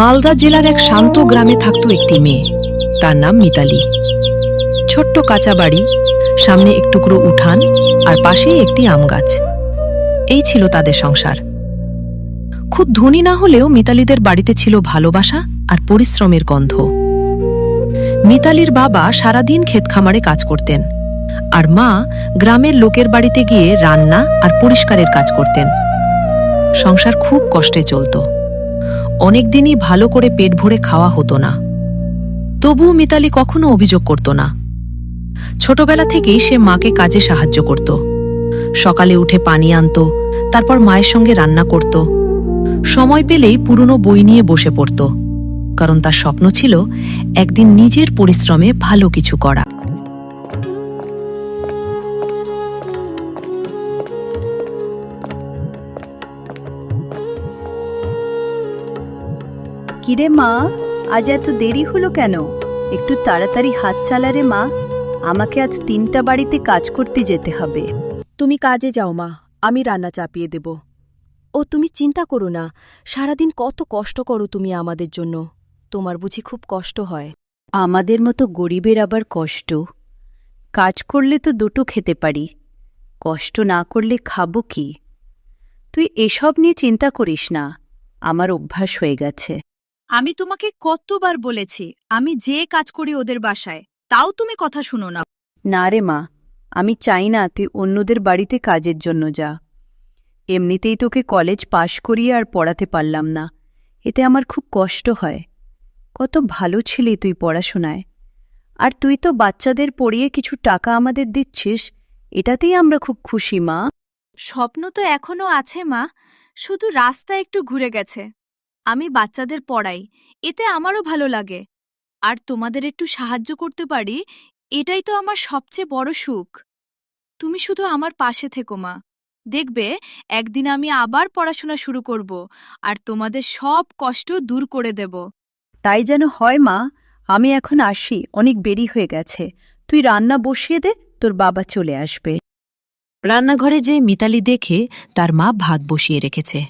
মালদা জেলার এক শান্ত গ্রামে থাকত একটি মেয়ে। তার নাম মিতালি। ছোট্ট কাঁচা বাড়ি, সামনে এক টুকরো উঠান আর পাশেই একটি আম গাছ। এই ছিল তাদের সংসার। খুব ধনী না হলেও মিতালিদের বাড়িতে ছিল ভালোবাসা আর পরিশ্রমের গন্ধ। মিতালির বাবা সারাদিন ক্ষেত খামারে কাজ করতেন, আর মা গ্রামের লোকের বাড়িতে গিয়ে রান্না আর পরিষ্কারের কাজ করতেন। সংসার খুব কষ্টে চলত। অনেকদিনই ভালো করে পেট ভরে খাওয়া হতো না। তবুও মিতালি কখনো অভিযোগ করত না। ছোটবেলা থেকেই সে মাকে কাজে সাহায্য করত। সকালে উঠে পানি আনত, তারপর মায়ের সঙ্গে রান্না করত। সময় পেলেই পুরনো বই নিয়ে বসে পড়ত, কারণ তার স্বপ্ন ছিল একদিন নিজের পরিশ্রমে ভালো কিছু করা। কিরে মা, আজ এত দেরি হলো কেন? একটু তাড়াতাড়ি হাত চালা রে মা, আমাকে আজ 3টা বাড়িতে কাজ করতে যেতে হবে। তুমি কাজে যাও মা, আমি রান্না চাপিয়ে দেব। ও তুমি চিন্তা করো না, সারাদিন কত কষ্ট করো তুমি আমাদের জন্য। তোমার বুঝি খুব কষ্ট হয়? আমাদের মতো গরিবের আবার কষ্ট? কাজ করলে তো দুটো খেতে পারি, কষ্ট না করলে খাবো কি? তুই এসব নিয়ে চিন্তা করিস না, আমার অভ্যাস হয়ে গেছে। আমি তোমাকে কতবার বলেছি আমি যে কাজ করি ওদের বাসায়, তাও তুমি কথা শুনো না। না রে মা, আমি চাই না তুই অন্যদের বাড়িতে কাজের জন্য যা। এমনিতেই তোকে কলেজ পাশ করিয়ে আর পড়াতে পারলাম না, এতে আমার খুব কষ্ট হয়। কত ভালো ছিলি তুই পড়াশোনায়, আর তুই তো বাচ্চাদের পড়িয়ে কিছু টাকা আমাদের দিচ্ছিস, এটাতেই আমরা খুব খুশি মা। স্বপ্ন তো এখনো আছে মা, শুধু রাস্তা একটু ঘুরে গেছে। আমি বাচ্চাদের পড়াই, এতে আমারও ভালো লাগে। আর তোমাদের একটু সাহায্য করতে পারি, এটাই তো আমার সবচেয়ে বড় সুখ। তুমি শুধু আমার পাশে থেকো মা, দেখবে একদিন আমি আবার পড়াশোনা শুরু করব আর তোমাদের সব কষ্ট দূর করে দেব। তাই যেন হয় মা। আমি এখন আসি, অনেক দেরি হয়ে গেছে। তুই রান্না বসিয়ে দে, তোর বাবা চলে আসবে। রান্নাঘরে যে মিতালি দেখে তার মা ভাত বসিয়ে রেখেছে,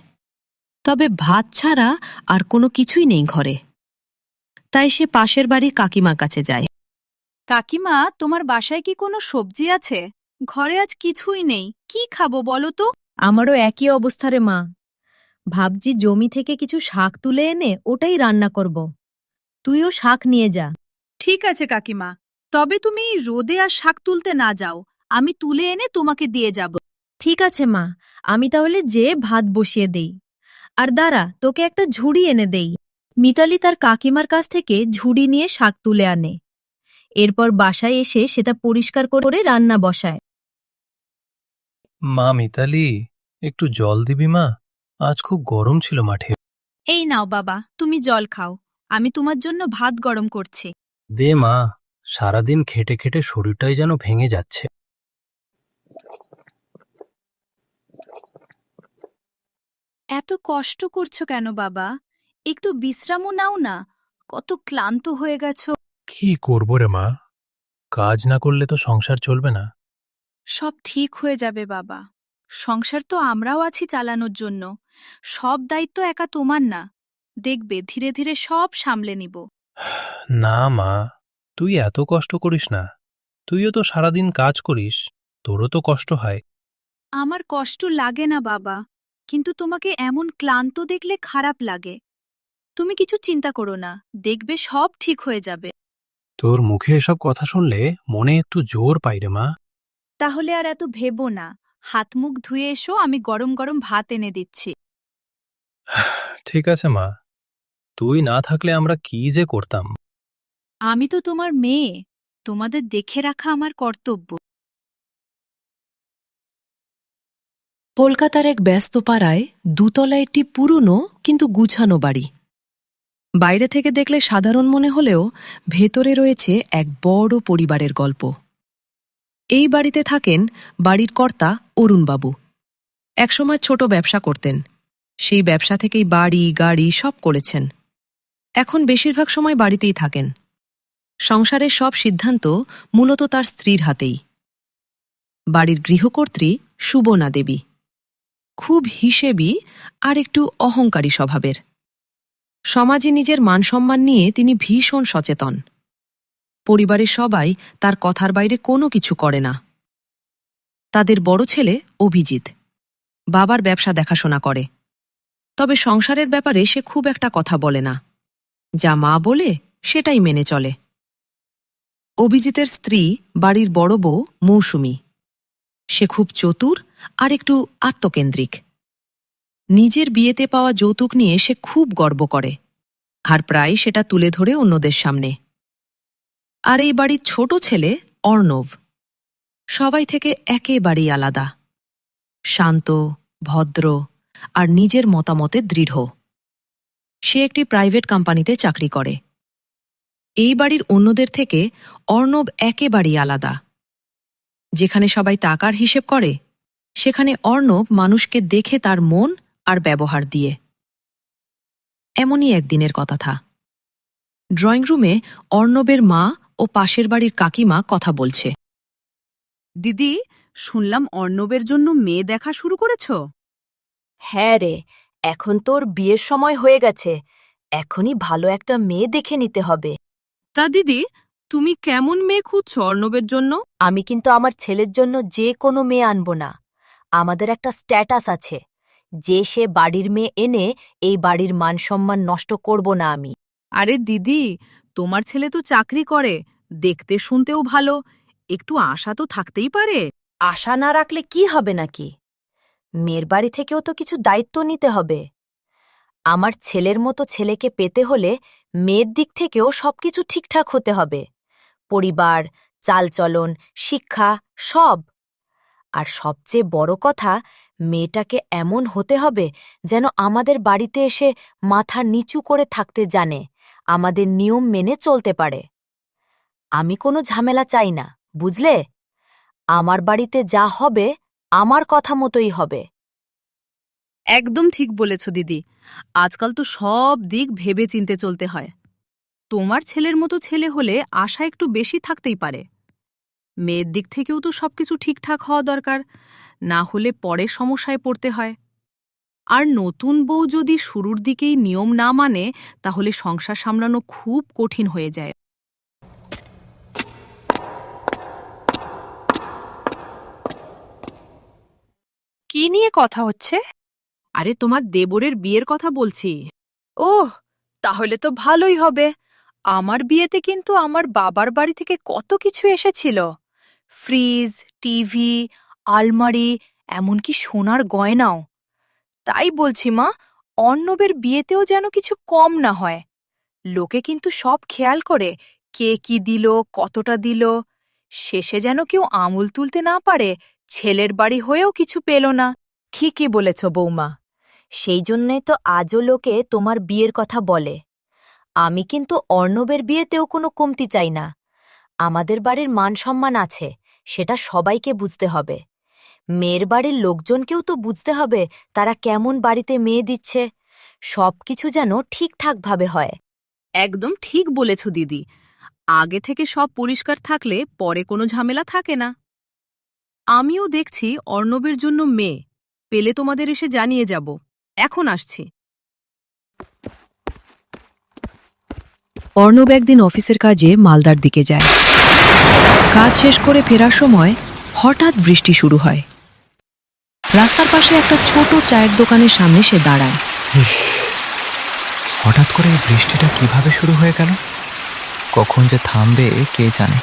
তবে ভাত ছাড়া আর কোনো কিছুই নেই ঘরে। তাই সে পাশের বাড়ির কাকিমার কাছে যায়। কাকিমা, তোমার বাসায় কি কোনো সবজি আছে? ঘরে আজ কিছুই নেই, কি খাবো বলো তো? আমারও একই অবস্থা রে মা। ভাবছি জমি থেকে কিছু শাক তুলে এনে ওটাই রান্না করব। তুইও শাক নিয়ে যা। ঠিক আছে কাকিমা, তবে তুমি রোদে আর শাক তুলতে না যাও, আমি তুলে এনে তোমাকে দিয়ে যাব। ঠিক আছে মা, আমি তাহলে যে ভাত বসিয়ে দেই। আর দাঁড়া, তোকে একটা ঝুড়ি এনে দেই। মিতালি তার কাকিমার কাছ থেকে ঝুড়ি নিয়ে শাক তুলে আনে। এরপর বাসায় এসে সেটা পরিষ্কার করে রান্না বসায়। মা মিতালি, একটু জল দিবি মা? আজ খুব গরম ছিল মাঠে। এই নাও বাবা, তুমি জল খাও, আমি তোমার জন্য ভাত গরম করছি। দে মা, সারাদিন খেটে খেটে শরীরটাই যেন ভেঙে যাচ্ছে। এত কষ্ট করছো কেন বাবা? একটু বিশ্রামও নাও না, কত ক্লান্ত হয়ে গেছো। কি করবো রে মা, কাজ না করলে তো সংসার চলবে না। সব ঠিক হয়ে যাবে বাবা, সংসার তো আমরাও আছি চালানোর জন্য। সব দায়িত্ব একা তোমার না, দেখবে ধীরে ধীরে সব সামলে নিব। না মা, তুই এত কষ্ট করিস না। তুইও তো সারাদিন কাজ করিস, তোরও তো কষ্ট হয়। আমার কষ্ট লাগে না বাবা, কিন্তু তোমাকে এমন ক্লান্ত দেখলে খারাপ লাগে। তুমি কিছু চিন্তা করো না, দেখবে সব ঠিক হয়ে যাবে। তোর মুখে এসব কথা শুনলে মনে একটু জোর পাই রে মা। তাহলে আর এত ভেবো না, হাত মুখ ধুয়ে এসো, আমি গরম গরম ভাত এনে দিচ্ছি। ঠিক আছে মা, তুই না থাকলে আমরা কি যে করতাম। আমি তো তোমার মেয়ে, তোমাদের দেখে রাখা আমার কর্তব্য। কলকাতার এক ব্যস্ত পাড়ায় দুতলা একটি পুরনো কিন্তু গুছানো বাড়ি। বাইরে থেকে দেখলে সাধারণ মনে হলেও ভেতরে রয়েছে এক বড় পরিবারের গল্প। এই বাড়িতে থাকেন বাড়ির কর্তা অরুণবাবু। একসময় ছোট ব্যবসা করতেন, সেই ব্যবসা থেকেই বাড়ি গাড়ি সব করেছেন। এখন বেশিরভাগ সময় বাড়িতেই থাকেন। সংসারের সব সিদ্ধান্ত মূলত তার স্ত্রীর হাতেই। বাড়ির গৃহকর্ত্রী সুবনা দেবী, খুব হিসেবি আর একটু অহংকারী স্বভাবের। সমাজে নিজের মানসম্মান নিয়ে তিনি ভীষণ সচেতন। পরিবারের সবাই তার কথার বাইরে কোনো কিছু করে না। তাদের বড় ছেলে অভিজিৎ বাবার ব্যবসা দেখাশোনা করে, তবে সংসারের ব্যাপারে সে খুব একটা কথা বলে না। যা মা বলে সেটাই মেনে চলে। অভিজিতের স্ত্রী বাড়ির বড় বউ মৌসুমী। সে খুব চতুর আর একটু আত্মকেন্দ্রিক। নিজের বিয়েতে পাওয়া যৌতুক নিয়ে সে খুব গর্ব করে, আর প্রায় সেটা তুলে ধরে অন্যদের সামনে। আর এই বাড়ির ছোট ছেলে অর্ণব সবাই থেকে একেবারেই আলাদা। শান্ত, ভদ্র আর নিজের মতামতে দৃঢ়। সে একটি প্রাইভেট কোম্পানিতে চাকরি করে। এই বাড়ির অন্যদের থেকে অর্ণব একেবারেই আলাদা। যেখানে সবাই টাকার হিসেব করে, সেখানে অর্ণব মানুষকে দেখে তার মন আর ব্যবহার দিয়ে। এমনই একদিনের কথা। ড্রয়িং রুমে অর্ণবের মা ও পাশের বাড়ির কাকিমা কথা বলছে। দিদি, শুনলাম অর্ণবের জন্য মেয়ে দেখা শুরু করেছ? হ্যাঁ রে, এখন তোর বিয়ের সময় হয়ে গেছে। এখনই ভালো একটা মেয়ে দেখে নিতে হবে। তা দিদি, তুমি কেমন মেয়ে খুঁজছ অর্ণবের জন্য? আমি কিন্তু আমার ছেলের জন্য যে কোনো মেয়ে আনব না। আমাদের একটা স্ট্যাটাস আছে, যে সে বাড়ির মেয়ে এনে এই বাড়ির মানসম্মান নষ্ট করব না আমি। আরে দিদি, তোমার ছেলে তো চাকরি করে, দেখতে শুনতেও ভালো, একটু আশা তো থাকতেই পারে। আশা না রাখলে কি হবে নাকি? মেয়ের বাড়ি থেকেও তো কিছু দায়িত্ব নিতে হবে। আমার ছেলের মতো ছেলেকে পেতে হলে মেয়ের দিক থেকেও সবকিছু ঠিকঠাক হতে হবে। পরিবার, চালচলন, শিক্ষা, সব। আর সবচেয়ে বড় কথা, মেয়েটাকে এমন হতে হবে যেন আমাদের বাড়িতে এসে মাথা নিচু করে থাকতে জানে, আমাদের নিয়ম মেনে চলতে পারে। আমি কোনো ঝামেলা চাই না, বুঝলে? আমার বাড়িতে যা হবে আমার কথা মতোই হবে। একদম ঠিক বলেছ দিদি। আজকাল তো সব দিক ভেবে চিনতে চলতে হয়। তোমার ছেলের মতো ছেলে হলে আশা একটু বেশি থাকতেই পারে। মেয়ের দিক থেকেও তো সবকিছু ঠিকঠাক হওয়া দরকার, না হলে পরে সমস্যায় পড়তে হয়। আর নতুন বউ যদি শুরুর দিকেই নিয়ম না মানে, তাহলে সংসার সামলানো খুব কঠিন হয়ে যায়। কি নিয়ে কথা হচ্ছে? আরে তোমার দেবরের বিয়ের কথা বলছি। ওহ, তাহলে তো ভালোই হবে। আমার বিয়েতে কিন্তু আমার বাবার বাড়ি থেকে কত কিছু এসেছিল। ফ্রিজ, টিভি, আলমারি, এমনকি সোনার গয়নাও। তাই বলছি মা, অর্ণবের বিয়েতেও যেন কিছু কম না হয়। লোকে কিন্তু সব খেয়াল করে, কে কি দিল, কতটা দিল। শেষে যেন কেউ আঙুল তুলতে না পারে, ছেলের বাড়ি হয়েও কিছু পেল না। ঠিকই বলেছ বৌমা, সেই জন্যই তো আজও লোকে তোমার বিয়ের কথা বলে। আমি কিন্তু অর্ণবের বিয়েতেও কোনো কমতি চাই না। আমাদের বাড়ির মান সম্মান আছে, সেটা সবাইকে বুঝতে হবে। মেয়ের বাড়ির লোকজনকেও তো বুঝতে হবে তারা কেমন বাড়িতে মেয়ে দিচ্ছে। সবকিছু যেন ঠিকঠাকভাবে হয়। একদম ঠিক বলেছ দিদি। আগে থেকে সব পরিষ্কার থাকলে পরে কোনো ঝামেলা থাকে না। আমিও দেখছি অর্ণবের জন্য মেয়ে পেলে তোমাদের এসে জানিয়ে যাব। এখন আসছি। অর্ণব একদিন অফিসের কাজে মালদার দিকে যায়। কাজ শেষ করে ফেরার সময় হঠাৎ বৃষ্টি শুরু হয়। রাস্তার পাশে একটা ছোট চায়ের দোকানের সামনে সে দাঁড়ায়। হঠাৎ করে এই বৃষ্টিটা কিভাবে শুরু হয়ে গেল? কখন যে থামবে কে জানে।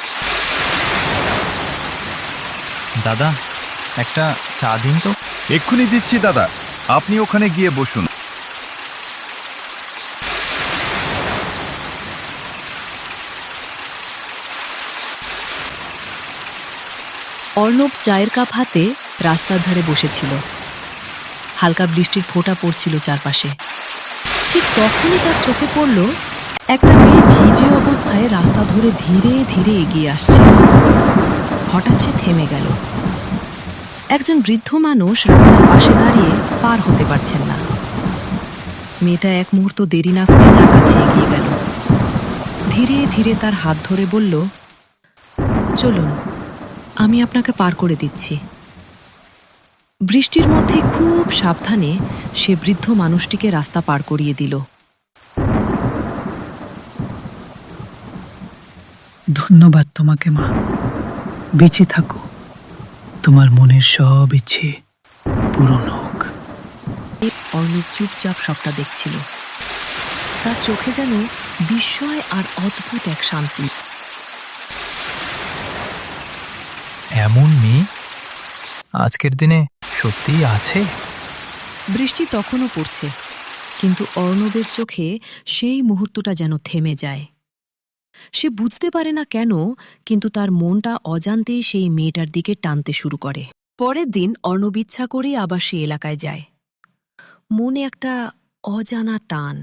দাদা, একটা চা দিন তো। এক্ষুনি দিচ্ছি দাদা, আপনি ওখানে গিয়ে বসুন। অর্ণব চায়ের কাপ হাতে রাস্তার ধারে বসেছিল। হালকা বৃষ্টির ফোঁটা পড়ছিল চারপাশে। ঠিক তখনই তার চোখে পড়ল একটা মেয়ে ভিজে অবস্থায় রাস্তা ধরে ধীরে ধীরে এগিয়ে আসছে। হঠাৎ সে থেমে গেল। একজন বৃদ্ধ মানুষ রাস্তার পাশে দাঁড়িয়ে পার হতে পারছেন না। মেয়েটা এক মুহূর্ত দেরি না করে তার কাছে এগিয়ে গেল। ধীরে ধীরে তার হাত ধরে বলল, চলুন, আমি আপনাকে পার করে দিচ্ছি। বৃষ্টির মধ্যে খুব সাবধানে সে বৃদ্ধ মানুষটিকে রাস্তা পার করিয়ে দিল। ধন্যবাদ তোমাকে মা। বেঁচে থাকো, তোমার মনের সব ইচ্ছে পূরণ হোক। অর্ণব চুপচাপ সবটা দেখছিল। তার চোখে যেন বিস্ময় আর অদ্ভুত এক শান্তি। এমন মেয়ে আজকের দিনে সত্যিই আছে? বৃষ্টি তখনও পড়ছে, কিন্তু অর্ণবের চোখে সেই মুহূর্তটা যেন থেমে যায়। সে বুঝতে পারে না কেন, কিন্তু তার মনটা অজান্তেই সেই মেয়েটার দিকে টানতে শুরু করে। পরের দিন অর্ণব ইচ্ছা করেই আবার সে এলাকায় যায়। মনে একটা অজানা টান,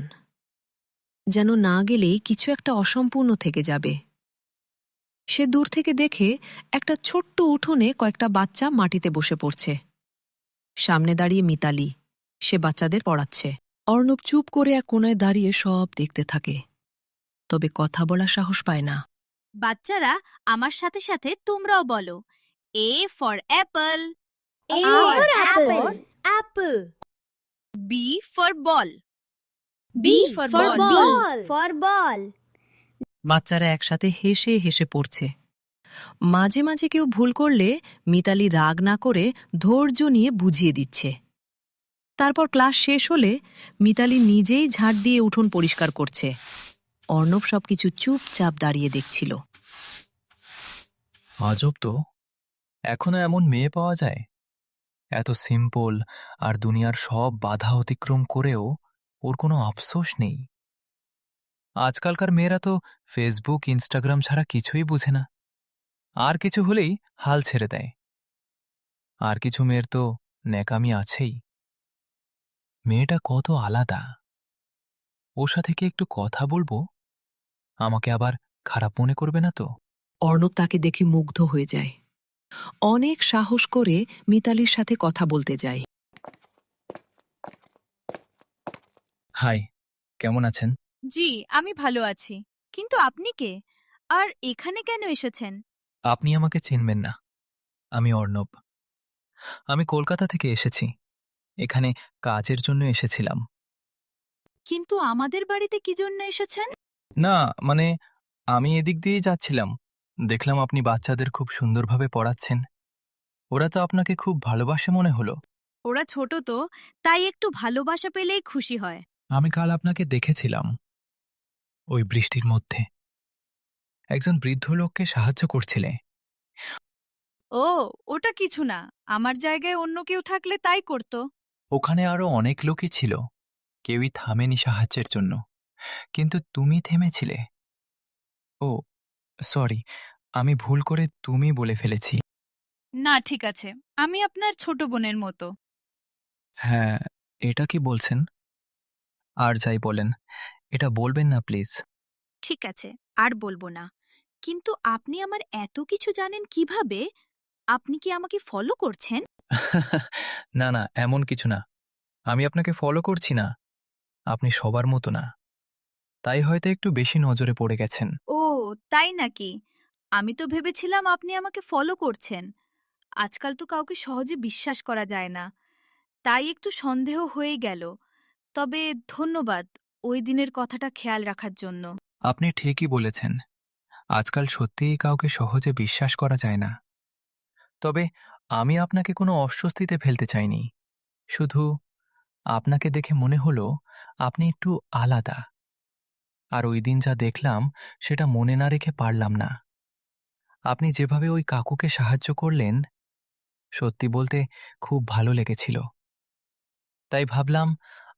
যেন না গেলেই কিছু একটা অসম্পূর্ণ থেকে যাবে। সে দূর থেকে দেখে একটা ছোট্ট উঠোনে কয়েকটা বাচ্চা মাটিতে বসে পড়ছে। সামনে দাঁড়িয়ে মিতালি, সে বাচ্চাদের পড়াচ্ছে। অর্ণব চুপ করে এক কোণায় দাঁড়িয়ে সব দেখতে থাকে, তবে কথা বলার সাহস পায় না। বাচ্চারা, আমার সাথে সাথে তোমরাও বলো, A for apple, A for apple. Apple. B for ball, B for ball. For ball. বাচ্চারা একসাথে হেসে হেসে পড়ছে। মাঝে মাঝে কেউ ভুল করলে মিতালি রাগ না করে ধৈর্য নিয়ে বুঝিয়ে দিচ্ছে। তারপর ক্লাস শেষ হলে মিতালি নিজেই ঝাড় দিয়ে উঠোন পরিষ্কার করছে। অর্ণব সবকিছু চুপচাপ দাঁড়িয়ে দেখছিল। আজব তো, এখনো এমন মেয়ে পাওয়া যায়, এত সিম্পল আর দুনিয়ার সব বাধা অতিক্রম করেও ওর কোনো আফসোস নেই। আজকালকার মেয়েরা তো ফেসবুক, ইনস্টাগ্রাম ছাড়া কিছুই বুঝে না। আর কিছু হলেই হাল ছেড়ে দেয়। আর কিছু মেয়ের তো ন্যাকামি আছেই। মেয়েটা কত আলাদা। ওর সাথে কি একটু কথা বলবো? আমাকে আবার খারাপ মনে করবে না তো? অর্ণব তাকে দেখে মুগ্ধ হয়ে যায়। অনেক সাহস করে মিতালির সাথে কথা বলতে যায়। হাই, কেমন আছেন? জি, আমি ভালো আছি। কিন্তু আপনি কে? আর এখানে কেন এসেছেন? আপনি আমাকে চিনবেন না। আমি অর্ণব। আমি কলকাতা থেকে এসেছি। এখানে কাজের জন্য এসেছিলাম। কিন্তু আমাদের বাড়িতে কি জন্য এসেছেন? না, মানে আমি এদিক দিয়েই যাচ্ছিলাম। দেখলাম আপনি বাচ্চাদের খুব সুন্দরভাবে পড়াচ্ছেন। ওরা তো আপনাকে খুব ভালোবাসে মনে হলো। ওরা ছোট তো, তাই একটু ভালোবাসা পেলেই খুশি হয়। আমি কাল আপনাকে দেখেছিলাম ওই বৃষ্টির মধ্যে। একজন বৃদ্ধ লোককে সাহায্য করছিলে। ও, ওটা কিছু না। আমার জায়গায় অন্য কেউ থাকলে তাই করত। ওখানে আরো অনেক লোকই ছিল, কেউই থামেনি সাহায্যের জন্য, কিন্তু তুমি থেমেছিলে। ও সরি, আমি ভুল করে তুমি বলে ফেলেছি। না, ঠিক আছে। আমি আপনার ছোট বোনের মতো। হ্যাঁ, এটা কি বলছেন? আর যাই বলেন, এটা বলবেন না প্লিজ। ঠিক আছে, আর বলবো না। কিন্তু আপনি আমার এত কিছু জানেন কিভাবে? আপনি কি আমাকে ফলো করছেন? না না, এমন কিছু না। আমি আপনাকে ফলো করছি না। আপনি সবার মতো না, তাই হয়তো একটু বেশি নজরে পড়ে গেছেন। ও, তাই নাকি? আমি তো ভেবেছিলাম আপনি আমাকে ফলো করছেন। আজকাল তো কাউকে সহজে বিশ্বাস করা যায় না, তাই একটু সন্দেহ হয়ে গেল। তবে ধন্যবাদ ওই দিনের কথাটা খেয়াল রাখার জন্য। আপনি ঠিকই বলেছেন, আজকাল সত্যিই কাউকে সহজে বিশ্বাস করা যায় না। তবে আমি আপনাকে কোনো অস্বস্তিতে ফেলতে চাইনি। শুধু আপনাকে দেখে মনে হলো আপনি একটু আলাদা। আর ওই দিন যা দেখলাম সেটা মনে না রেখে পারলাম না। আপনি যেভাবে ওই কাকুকে সাহায্য করলেন, সত্যি বলতে খুব ভালো লেগেছিল। তাই ভাবলাম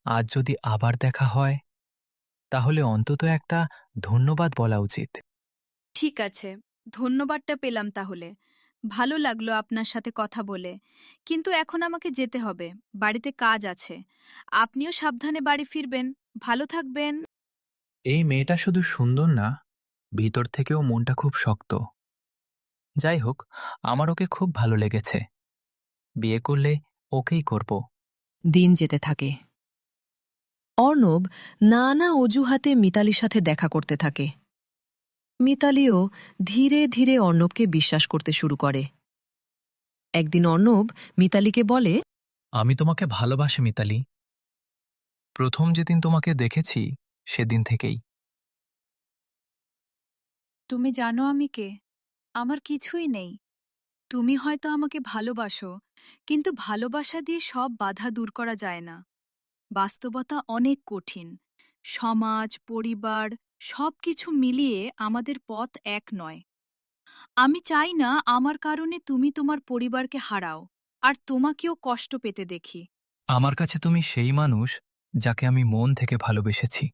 আজ যদি আবার দেখা হয়, তাহলে অন্তত একটা ধন্যবাদ বলা উচিত। ঠিক আছে, ধন্যবাদটা পেলাম তাহলে। ভালো লাগলো আপনার সাথে কথা বলে। কিন্তু এখন আমাকে যেতে হবে, বাড়িতে কাজ আছে। আপনিও সাবধানে বাড়ি ফিরবেন। ভালো থাকবেন। এই মেয়েটা শুধু সুন্দর না, ভিতর থেকেও মনটা খুব শক্ত। যাই হোক, আমার ওকে খুব ভালো লেগেছে। বিয়ে করলে ওকেই করব। দিন যেতে থাকে। অর্ণব নানা অজুহাতে মিতালির সাথে দেখা করতে থাকে। মিতালিও ধীরে ধীরে অর্ণবকে বিশ্বাস করতে শুরু করে। একদিন অর্ণব মিতালিকে বলে, আমি তোমাকে ভালোবাসি মিতালি। প্রথম যেদিন তোমাকে দেখেছি সেদিন থেকেই। তুমি জানো আমি কে? আমার কিছুই নেই। তুমি হয়তো আমাকে ভালোবাসো, কিন্তু ভালোবাসা দিয়ে সব বাধা দূর করা যায় না। বাস্তবতা অনেক কঠিন। সমাজ, পরিবার সবকিছু মিলিয়ে আমাদের পথ এক নয়। আমি চাই না আমার কারণে তুমি তোমার পরিবারকে হারাও, আর তোমাকেও কষ্ট পেতে দেখি। আমার কাছে তুমি সেই মানুষ যাকে আমি মন থেকে ভালোবেসেছি।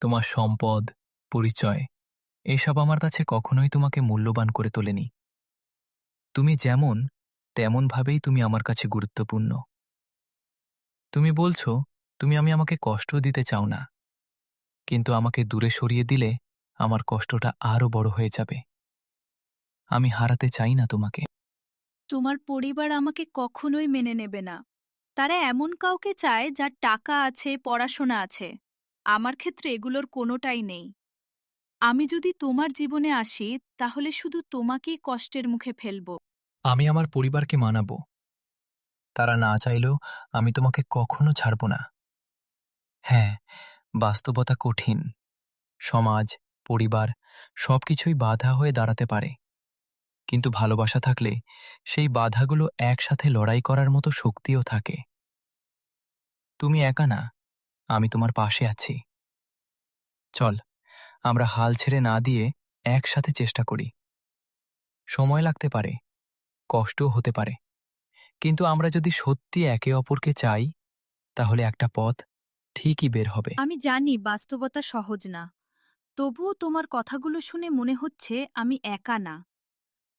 তোমার সম্পদ, পরিচয় এসব আমার কাছে কখনোই তোমাকে মূল্যবান করে তোলেনি। তুমি যেমন, তেমনভাবেই তুমি আমার কাছে গুরুত্বপূর্ণ। তুমি বলছো আমি আমাকে কষ্ট দিতে চাও না, কিন্তু আমাকে দূরে সরিয়ে দিলে আমার কষ্টটা আরও বড় হয়ে যাবে। আমি হারাতে চাই না তোমাকে। তোমার পরিবার আমাকে কখনোই মেনে নেবে না। তারা এমন কাউকে চায় যার টাকা আছে, পড়াশোনা আছে। আমার ক্ষেত্রে এগুলোর কোনোটাই নেই। আমি যদি তোমার জীবনে আসি, তাহলে শুধু তোমাকেই কষ্টের মুখে ফেলব। আমি আমার পরিবারকে মানাবো। তারা না চাইলেও আমি তোমাকে কখনো ছাড়ব না। হ্যাঁ, বাস্তবতা কঠিন। সমাজ, পরিবার সবকিছুই বাধা হয়ে দাঁড়াতে পারে, কিন্তু ভালোবাসা থাকলে সেই বাধাগুলো একসাথে লড়াই করার মতো শক্তিও থাকে। তুমি একা না, আমি তোমার পাশে আছি। চল, আমরা হাল ছেড়ে না দিয়ে একসাথে চেষ্টা করি। সময় লাগতে পারে, কষ্টও হতে পারে, কিন্তু আমরা যদি সত্যি একে অপরকে চাই, তাহলে একটা পথ ঠিকই বের হবে। আমি জানি বাস্তবতা সহজ না, তবুও তোমার কথাগুলো শুনে মনে হচ্ছে আমি একা না।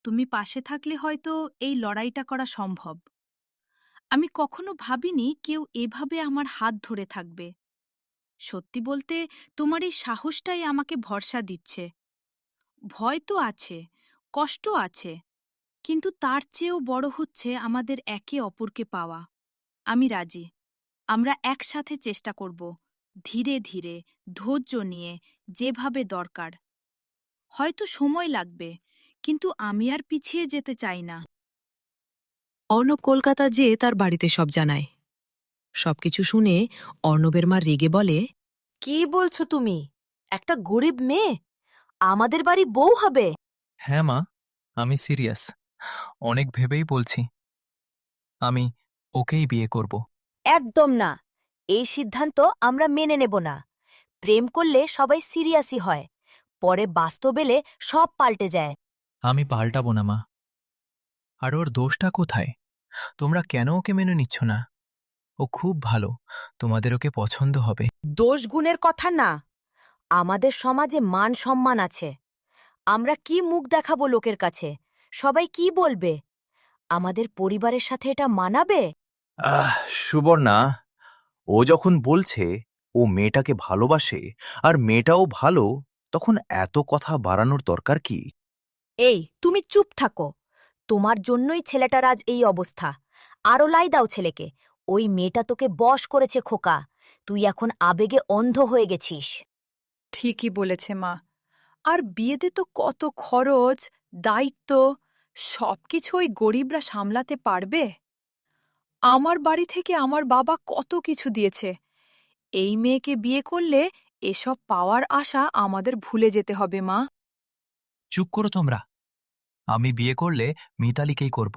তুমি পাশে থাকলে হয়তো এই লড়াইটা করা সম্ভব। আমি কখনো ভাবিনি কেউ এভাবে আমার হাত ধরে থাকবে। সত্যি বলতে, তোমার এই সাহসটাই আমাকে ভরসা দিচ্ছে। ভয় তো আছে, কষ্ট আছে, কিন্তু তার চেয়েও বড় হচ্ছে আমাদের একে অপরকে পাওয়া। আমি রাজি। আমরা একসাথে চেষ্টা করব, ধীরে ধীরে, ধৈর্য নিয়ে, যেভাবে দরকার। হয়তো সময় লাগবে, কিন্তু আমি আর পিছিয়ে যেতে চাই না। অর্ণব কলকাতা যেয়ে তার বাড়িতে সব জানায়। সবকিছু শুনে অর্ণবের মা রেগে বলে, কি বলছো তুমি? একটা গরিব মেয়ে আমাদের বাড়ি বউ হবে? হ্যাঁ মা, আমি সিরিয়াস। অনেক ভেবেই বলছি, আমি ওকেই বিয়ে করব। একদম না। এই সিদ্ধান্ত আমরা মেনে নেব না। প্রেম করলে সবাই সিরিয়াসই হয়, পরে বাস্তব এলে সব পাল্টে যায়। আমি পাল্টাবো না মা। আর ওর দোষটা কোথায়? তোমরা কেন ওকে মেনে নিচ্ছ না? ও খুব ভালো, তোমাদের ওকে পছন্দ হবে। দোষ গুণের কথা না, আমাদের সমাজে মান সম্মান আছে। আমরা কি মুখ দেখাবো লোকের কাছে? সবাই কি বলবে? আমাদের পরিবারের সাথে এটা মানাবে? সুবর্ণা, ও যখন বলছে ও মেয়েটাকে ভালোবাসে আর মেয়েটাও ভালো, তখন এত কথা বাড়ানোর দরকার কি? এই, তুমি চুপ থাকো। তোমার জন্যই ছেলেটার আজ এই অবস্থা। আরো লাই দাও ছেলেকে। ওই মেয়েটা তোকে বশ করেছে খোকা। তুই এখন আবেগে অন্ধ হয়ে গেছিস। ঠিকই বলেছে মা। আর বিয়েতে তো কত খরচ, দায়িত্ব, সবকিছু ওই গরিবরা সামলাতে পারবে? আমার বাড়ি থেকে আমার বাবা কত কিছু দিয়েছে। এই মেয়েকে বিয়ে করলে এসব পাওয়ার আশা আমাদের ভুলে যেতে হবে মা। চুপ করো তোমরা। আমি বিয়ে করলে মিতালিকেই করব।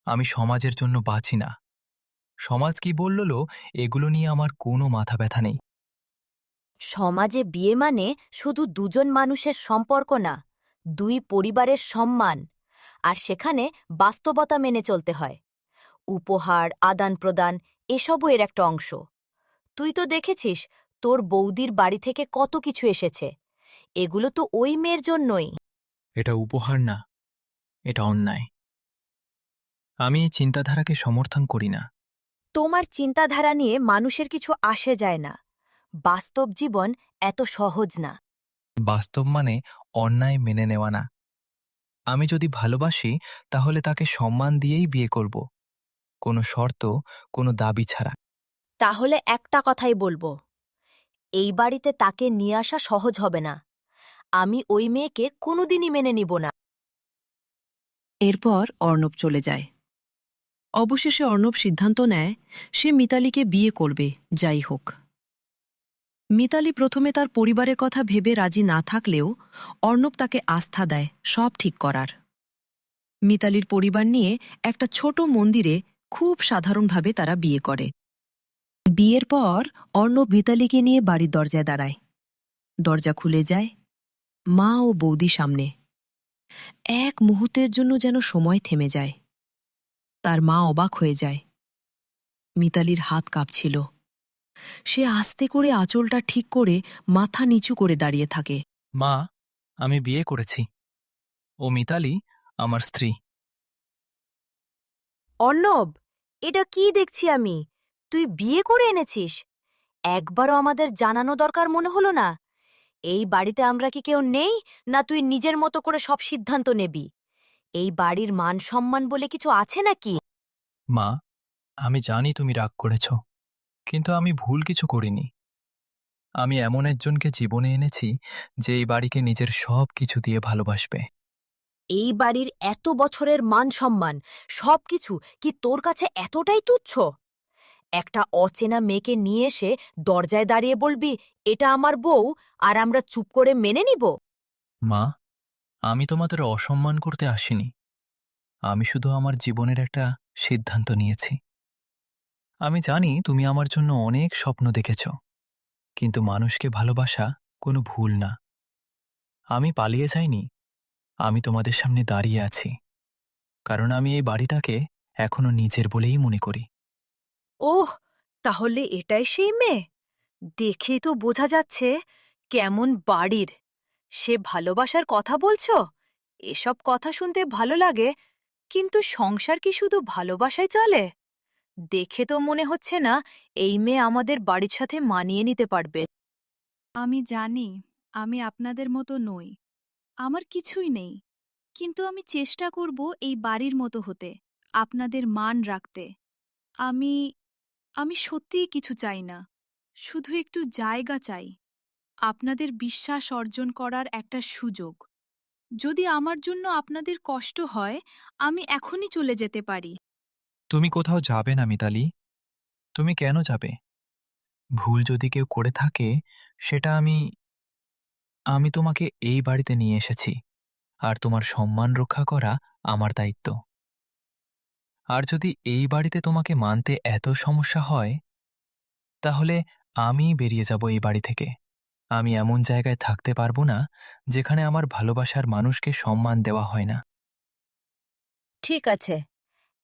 আমি সমাজের জন্য বাঁচি না। সমাজ কি বলল এগুলো নিয়ে আমার কোনো মাথা ব্যথা নেই। সমাজে বিয়ে মানে শুধু দুজন মানুষের সম্পর্ক না, দুই পরিবারের সম্মান। আর সেখানে বাস্তবতা মেনে চলতে হয়। উপহার, আদান প্রদান এসবও এর একটা অংশ। তুই তো দেখেছিস তোর বৌদির বাড়ি থেকে কত কিছু এসেছে। এগুলো তো ওই মেয়ের জন্যই। এটা উপহার না, এটা অন্যায়। আমি এই চিন্তাধারাকে সমর্থন করি না। তোমার চিন্তাধারা নিয়ে মানুষের কিছু আসে যায় না। বাস্তব জীবন এত সহজ না। বাস্তব মানে অন্যায় মেনে নেওয়া না। আমি যদি ভালোবাসি, তাহলে তাকে সম্মান দিয়েই বিয়ে করব, কোনো শর্ত, কোনো দাবি ছাড়া। তাহলে একটা কথাই বলবো, এই বাড়িতে তাকে নিয়ে আসা সহজ হবে না। আমি ওই মেয়েকে কোনোদিনই মেনে নিব না। এরপর অর্ণব চলে যায়। অবশেষে অর্ণব সিদ্ধান্ত নেয় সে মিতালিকে বিয়ে করবে, যাই হোক। মিতালি প্রথমে তার পরিবারের কথা ভেবে রাজি না থাকলেও অর্ণব তাকে আস্থা দেয় সব ঠিক করার। মিতালির পরিবার নিয়ে একটা ছোট মন্দিরে খুব সাধারণভাবে তারা বিয়ে করে। বিয়ের পর অর্ণব মিতালিকে নিয়ে বাড়ির দরজায় দাঁড়ায়। দরজা খুলে যায়, মা ও বৌদি সামনে। এক মুহূর্তের জন্য যেন সময় থেমে যায়। তার মা অবাক হয়ে যায়। মিতালির হাত কাঁপছিল। সে আস্তে করে আঁচলটা ঠিক করে মাথা নিচু করে দাঁড়িয়ে থাকে। মা, আমি বিয়ে করেছি। ও মিতালি আমার স্ত্রী। অর্ণব, এটা কি দেখছি আমি? তুই বিয়ে করে এনেছিস? একবারও আমাদের জানানো দরকার মনে হলো না? এই বাড়িতে আমরা কি কেউ নেই, না তুই নিজের মতো করে সব সিদ্ধান্ত নেবি? এই বাড়ির মান সম্মান বলে কিছু আছে নাকি? মা, আমি জানি তুমি রাগ করেছ, কিন্তু আমি ভুল কিছু করিনি। আমি এমন একজনকে জীবনে এনেছি যে এই বাড়িকে নিজের সব কিছু দিয়ে ভালোবাসবে। এই বাড়ির এত বছরের মান সম্মান সবকিছু কি তোর কাছে এতটাই তুচ্ছ? একটা অচেনা মেয়েকে নিয়ে এসে দরজায় দাঁড়িয়ে বলবি এটা আমার বউ, আর আমরা চুপ করে মেনে নিব? মা, আমি তোমাদের অসম্মান করতে আসিনি। আমি শুধু আমার জীবনের একটা সিদ্ধান্ত নিয়েছি। আমি জানি তুমি আমার জন্য অনেক স্বপ্ন দেখেছ, কিন্তু মানুষকে ভালোবাসা কোনো ভুল না। আমি পালিয়ে যাইনি, আমি তোমাদের সামনে দাঁড়িয়ে আছি, কারণ আমি এই বাড়িটাকে এখনো নিজের বলেই মনে করি। ওহ, তাহলে এটাই সেই মেয়ে? দেখে তো বোঝা যাচ্ছে কেমন বাড়ির। সে ভালোবাসার কথা বলছো? এসব কথা শুনতে ভালো লাগে, কিন্তু সংসার কি শুধু ভালোবাসায় চলে? দেখে তো মনে হচ্ছে না এই মেয়ে আমাদের বাড়ির সাথে মানিয়ে নিতে পারবে। আমি জানি আমি আপনাদের মতো নই, আমার কিছুই নেই, কিন্তু আমি চেষ্টা করব এই বাড়ির মতো হতে, আপনাদের মান রাখতে। আমি আমি সত্যিই কিছু চাই না, শুধু একটু জায়গা চাই, আপনাদের বিশ্বাস অর্জন করার একটা সুযোগ। যদি আমার জন্য আপনাদের কষ্ট হয়, আমি এখনই চলে যেতে পারি। তুমি কোথাও যাবে না মিতালি। তুমি কেন যাবে? ভুল যদি কেউ করে থাকে, সেটা আমি তোমাকে এই বাড়িতে নিয়ে এসেছি, আর তোমার সম্মান রক্ষা করা আমার দায়িত্ব। আর যদি এই বাড়িতে তোমাকে মানতে এত সমস্যা হয়, তাহলে আমি বেরিয়ে যাব এই বাড়ি থেকে। আমি এমন জায়গায় থাকতে পারবো না যেখানে আমার ভালোবাসার মানুষকে সম্মান দেওয়া হয় না। ঠিক আছে,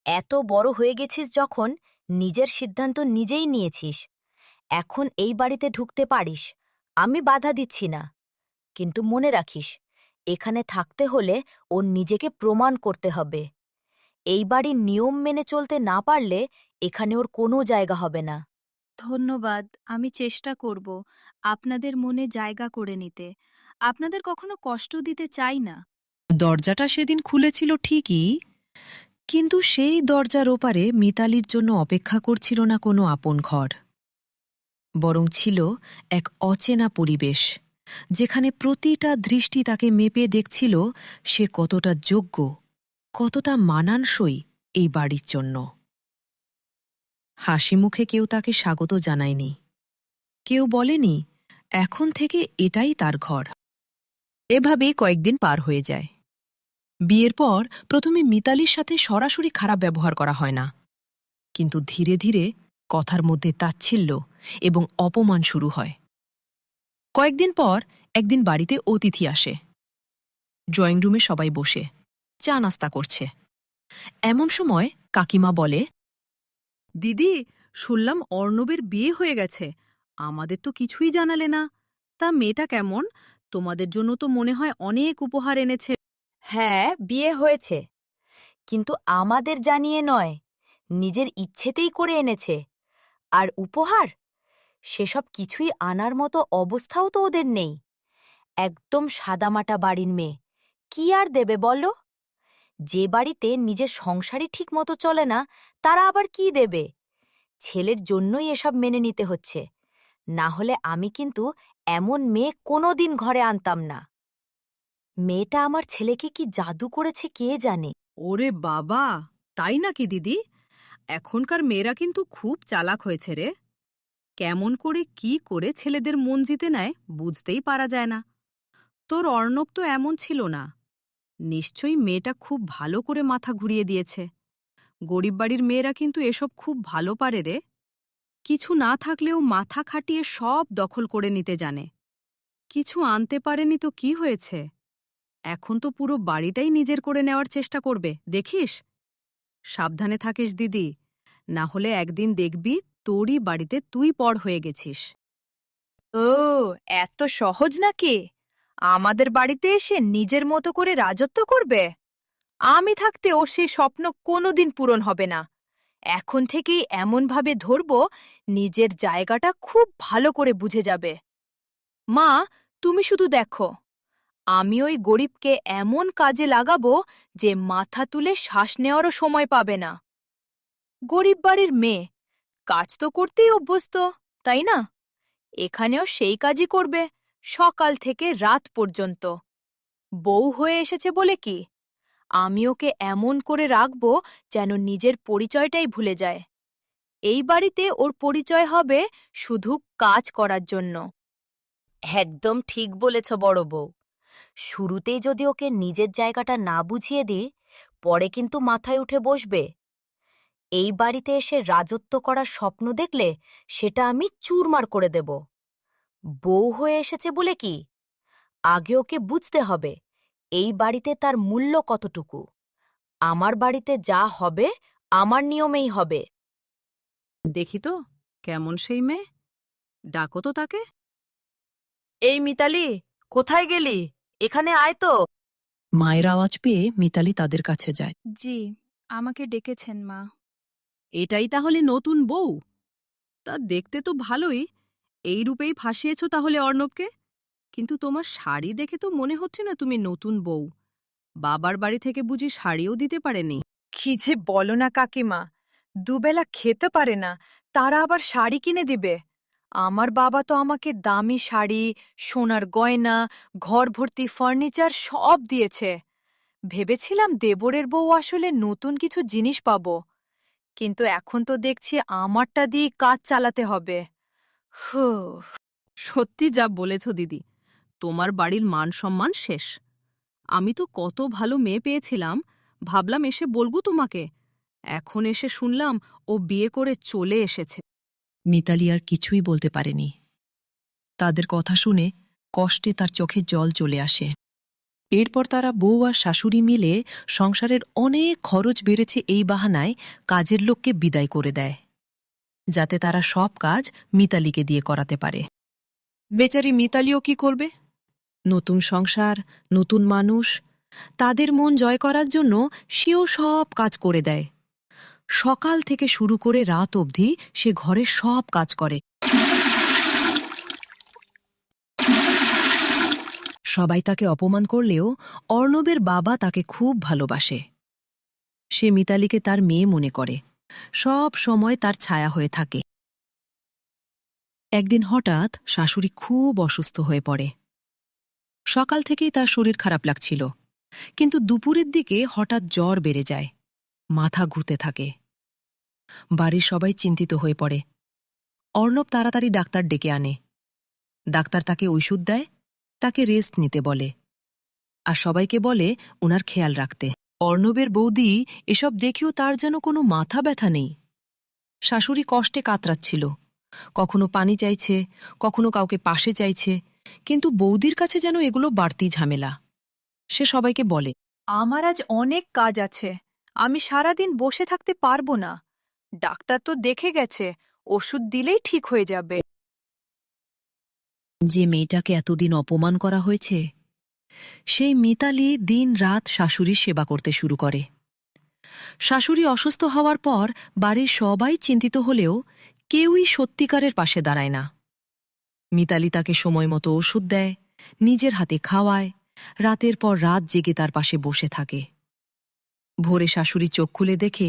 এত বড় হয়ে গেছিস যখন, নিজের সিদ্ধান্ত নিজেই নিয়েছিস, এখন এই বাড়িতে ঢুকতে পারিস। আমি বাধা দিচ্ছি না, কিন্তু মনে রাখিস, এখানে থাকতে হলে ওর নিজেকে প্রমাণ করতে হবে। এই বাড়ির নিয়ম মেনে চলতে না পারলে এখানে ওর কোনো জায়গা হবে না। ধন্যবাদ, আমি চেষ্টা করব আপনাদের মনে জায়গা করে নিতে। আপনাদের কখনো কষ্ট দিতে চাই না। দরজাটা সেদিন খুলেছিল ঠিকই, কিন্তু সেই দরজার ওপারে মিতালির জন্য অপেক্ষা করছিল না কোনো আপন ঘর, বরং ছিল এক অচেনা পরিবেশ, যেখানে প্রতিটা দৃষ্টি তাকে মেপে দেখছিল সে কতটা যোগ্য, কতটা মানানসই এই বাড়ির জন্য। হাসি মুখে কেউ তাকে স্বাগত জানায়নি, কেউ বলেনি এখন থেকে এটাই তার ঘর। এভাবেই কয়েকদিন পার হয়ে যায়। বিয়ের পর প্রথমে মিতালির সাথে সরাসরি খারাপ ব্যবহার করা হয় না, কিন্তু ধীরে ধীরে কথার মধ্যে তাচ্ছিল্য এবং অপমান শুরু হয়। কয়েকদিন পর একদিন বাড়িতে অতিথি আসে। ড্রয়িং রুমে সবাই বসে চা নাস্তা করছে। এমন সময় কাকিমা বলে, দিদি, শুনলাম অর্ণবের বিয়ে হয়ে গেছে। আমাদের তো কিছুই জানালে না। তা মেয়েটা কেমন? তোমাদের জন্য তো মনে হয় অনেক উপহার এনেছে। হ্যাঁ, বিয়ে হয়েছে, কিন্তু আমাদের জানিয়ে নয়, নিজের ইচ্ছেতেই করে এনেছে। আর উপহার, সেসব কিছুই আনার মতো অবস্থাও তো ওদের নেই। একদম সাদামাটা বাড়ির মেয়ে, কি আর দেবে বলো? যে বাড়িতে নিজের সংসারই ঠিকমতো চলে না, তারা আবার কি দেবে? ছেলের জন্যই এসব মেনে নিতে হচ্ছে, না হলে আমি কিন্তু এমন মেয়ে কোনোদিন ঘরে আনতাম না। মেয়েটা আমার ছেলেকে কি জাদু করেছে কে জানে। ওরে বাবা, তাই নাকি দিদি? এখনকার মেয়েরা কিন্তু খুব চালাক হয়েছে রে। কেমন করে কি করে ছেলেদের মন জিতে নেয় বুঝতেই পারা যায় না। তোর অর্ণব তো এমন ছিল না। নিশ্চয়ই মেয়েটা খুব ভালো করে মাথা ঘুরিয়ে দিয়েছে। গরিব বাড়ির মেয়েরা কিন্তু এসব খুব ভালো পারে রে। কিছু না থাকলেও মাথা খাটিয়ে সব দখল করে নিতে জানে। কিছু আনতে পারেনি তো কি হয়েছে? এখন তো পুরো বাড়িটাই নিজের করে নেওয়ার চেষ্টা করবে, দেখিস। সাবধানে থাকিস দিদি, না হলে একদিন দেখবি তোরই বাড়িতে তুই পর হয়ে গেছিস। ও, এত সহজ নাকি? আমাদের বাড়িতে এসে নিজের মতো করে রাজত্ব করবে? আমি থাকতে ও সে স্বপ্ন কোনোদিন পূরণ হবে না। এখন থেকেই এমনভাবে ধরব, নিজের জায়গাটা খুব ভালো করে বুঝে যাবে। মা, তুমি শুধু দেখো, আমি ওই গরিবকে এমন কাজে লাগাবো যে মাথা তুলে শ্বাস নেওয়ারও সময় পাবে না। গরিব বাড়ির মেয়ে, কাজ তো করতেই অভ্যস্ত, তাই না? এখানেও সেই কাজই করবে, সকাল থেকে রাত পর্যন্ত। বউ হয়ে এসেছে বলে কি? আমি ওকে এমন করে রাখব যেন নিজের পরিচয়টাই ভুলে যায়। এই বাড়িতে ওর পরিচয় হবে শুধু কাজ করার জন্য। একদম ঠিক বলেছ বড় বউ। শুরুতেই যদি ওকে নিজের জায়গাটা না বুঝিয়ে দিই, পরে কিন্তু মাথায় উঠে বসবে। এই বাড়িতে এসে রাজত্ব করার স্বপ্ন দেখলে সেটা আমি চুরমার করে দেব। বউ হয়ে এসেছে বলে কি? আগে ওকে বুঝতে হবে এই বাড়িতে তার মূল্য কতটুকু। আমার বাড়িতে যা হবে আমার নিয়মেই হবে। দেখি তো কেমন সেই মেয়ে, ডাকো তো তাকে। এই মিতালি, কোথায় গেলি? এখানে আয় তো। মায়ের আওয়াজ পেয়ে মিতালি তাদের কাছে যায়। জি, আমাকে ডেকেছেন মা। এটাই তাহলে নতুন বউ? তা দেখতে তো ভালোই। এই রূপেই ফাঁসিয়েছ তাহলে অর্ণবকে? কিন্তু তোমার শাড়ি দেখে তো মনে হচ্ছে না তুমি নতুন বউ। বাবার বাড়ি থেকে বুঝি শাড়িও দিতে পারেনি? কি যে বলো না কাকিমা, দুবেলা খেতে পারে না, তারা আবার শাড়ি কিনে দিবে? আমার বাবা তো আমাকে দামি শাড়ি, সোনার গয়না, ঘর ভর্তি ফার্নিচার সব দিয়েছে। ভেবেছিলাম দেবরের বউ আসলে নতুন কিছু জিনিস পাবো, কিন্তু এখন তো দেখছি আমারটা দিয়ে কাজ চালাতে হবে। হু। সত্যি যা বলেছ দিদি, তোমার বাড়ির মান সম্মান শেষ। আমি তো কত ভালো মেয়ে পেয়েছিলাম, ভাবলাম এসে বলবো তোমাকে। এখন এসে শুনলাম ও বিয়ে করে চলে এসেছে। মিতালি আর কিছুই বলতে পারেনি। তাদের কথা শুনে কষ্টে তার চোখে জল চলে আসে। এরপর তারা বউ আর শাশুড়ি মিলে সংসারের অনেক খরচ বেড়েছে এই বাহানায় কাজের লোককে বিদায় করে দেয়, যাতে তারা সব কাজ মিতালিকে দিয়ে করাতে পারে। বেচারি মিতালিও কি করবে? নতুন সংসার, নতুন মানুষ, তাদের মন জয় করার জন্য সেও সব কাজ করে দেয়। সকাল থেকে শুরু করে রাত অবধি সে ঘরের সব কাজ করে। সবাই তাকে অপমান করলেও অর্ণবের বাবা তাকে খুব ভালোবাসে। সে মিতালিকে তার মেয়ে মনে করে, সব সময় তার ছায়া হয়ে থাকে। একদিন হঠাৎ শাশুড়ি খুব অসুস্থ হয়ে পড়ে। সকাল থেকেই তার শরীর খারাপ লাগছিল, কিন্তু দুপুরের দিকে হঠাৎ জ্বর বেড়ে যায়, মাথা ঘুরতে থাকে। বাড়ির সবাই চিন্তিত হয়ে পড়ে। অর্ণব তাড়াতাড়ি ডাক্তার ডেকে আনে। ডাক্তার তাকে ঔষধ দেয়, তাকে রেস্ট নিতে বলে, আর সবাইকে বলে ওনার খেয়াল রাখতে। অর্ণবের বৌদি এসব দেখেও তার যেন কোনো মাথা ব্যথা নেই। শাশুড়ি কষ্টে কাতরাচ্ছিল, কখনো পানি চাইছে, কখনো কাউকে পাশে চাইছে, কিন্তু বৌদির কাছে যেন এগুলো বাড়তি ঝামেলা। সে সবাইকে বলে, আমার আজ অনেক কাজ আছে, আমি সারাদিন বসে থাকতে পারবো না। ডাক্তার তো দেখে গেছে, ওষুধ দিলেই ঠিক হয়ে যাবে। যে মেয়েটাকে এতদিন অপমান করা হয়েছে, সেই মিতালি দিন রাত শাশুড়ির সেবা করতে শুরু করে। শাশুড়ি অসুস্থ হওয়ার পর বাড়ির সবাই চিন্তিত হলেও কেউই সত্যিকারের পাশে দাঁড়ায় না। মিতালি তাকে সময় মতো ওষুধ দেয়, নিজের হাতে খাওয়ায়, রাতের পর রাত জেগে তার পাশে বসে থাকে। ভোরে শাশুড়ি চোখ খুলে দেখে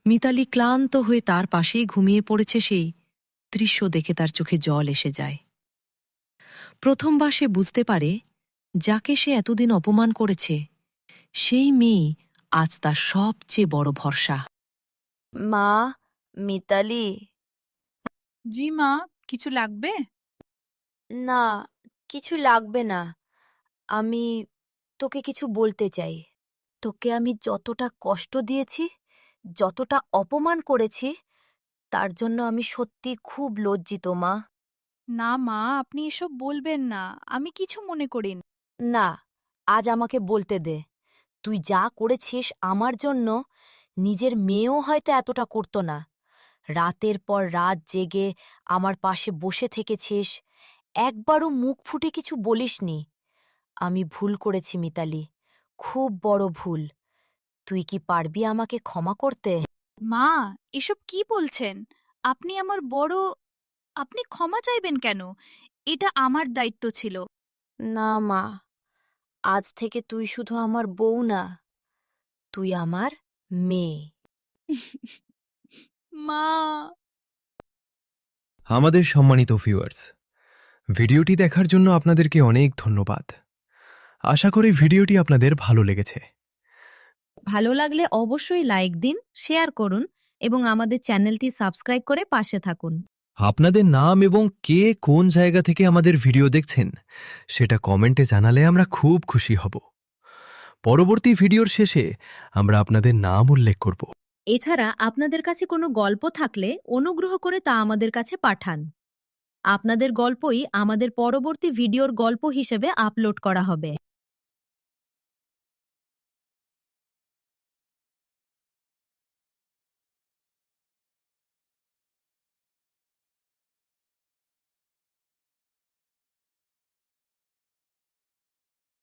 মিতালি ক্লান্ত হয়ে তার পাশেই ঘুমিয়ে পড়েছে। সেই দৃশ্য দেখে তার চোখে জল এসে যায়। প্রথমবার সে বুঝতে পারে, যাকে সে এতদিন অপমান করেছে সেই মেয়ে আজ তার সবচেয়ে বড় ভরসা। মা, মিতালি। জি মা, কিছু লাগবে? না, কিছু লাগবে না। আমি তোকে কিছু বলতে চাই। তোকে আমি যতটা কষ্ট দিয়েছি, যতটা অপমান করেছি, তার জন্য আমি সত্যি খুব লজ্জিত মা। না মা, আপনি এসব বলবেন না। আমি কিছু মনে করি না। না, আজ আমাকে বলতে দে। তুই যা করেছিস আমার জন্য, নিজের মেয়েও হয়তো এতটা করত না। রাতের পর রাত জেগে আমার পাশে বসে থেকেছিস, একবারও মুখ ফুটে কিছু বলিসনি। আমি ভুল করেছি মিতালি, খুব বড় ভুল। তুই কি পারবি আমাকে ক্ষমা করতে? মা, এসব কি বলছেন? আপনি আমার বড়। আপনি ক্ষমা চাইবেন কেন? এটা আমার দায়িত্ব ছিল। না মা, আজ থেকে তুই শুধু আমার বউ না, তুই আমার মেয়ে। মা। আমাদের সম্মানিত ভিউয়ার্স, ভিডিওটি দেখার জন্য আপনাদেরকে অনেক ধন্যবাদ। আশা করি ভিডিওটি আপনাদের ভালো লেগেছে। ভালো লাগলে অবশ্যই লাইক দিন, শেয়ার করুন এবং আমাদের চ্যানেলটি সাবস্ক্রাইব করে পাশে থাকুন। আপনাদের নাম এবং কে কোন জায়গা থেকে আমাদের ভিডিও দেখছেন সেটা কমেন্টে জানালে আমরা খুব খুশি হব। পরবর্তী ভিডিওর শেষে আমরা আপনাদের নাম উল্লেখ করব। এছাড়া আপনাদের কাছে কোনো গল্প থাকলে অনুগ্রহ করে তা আমাদের কাছে পাঠান। আপনাদের গল্পই আমাদের পরবর্তী ভিডিওর গল্প হিসেবে আপলোড করা হবে।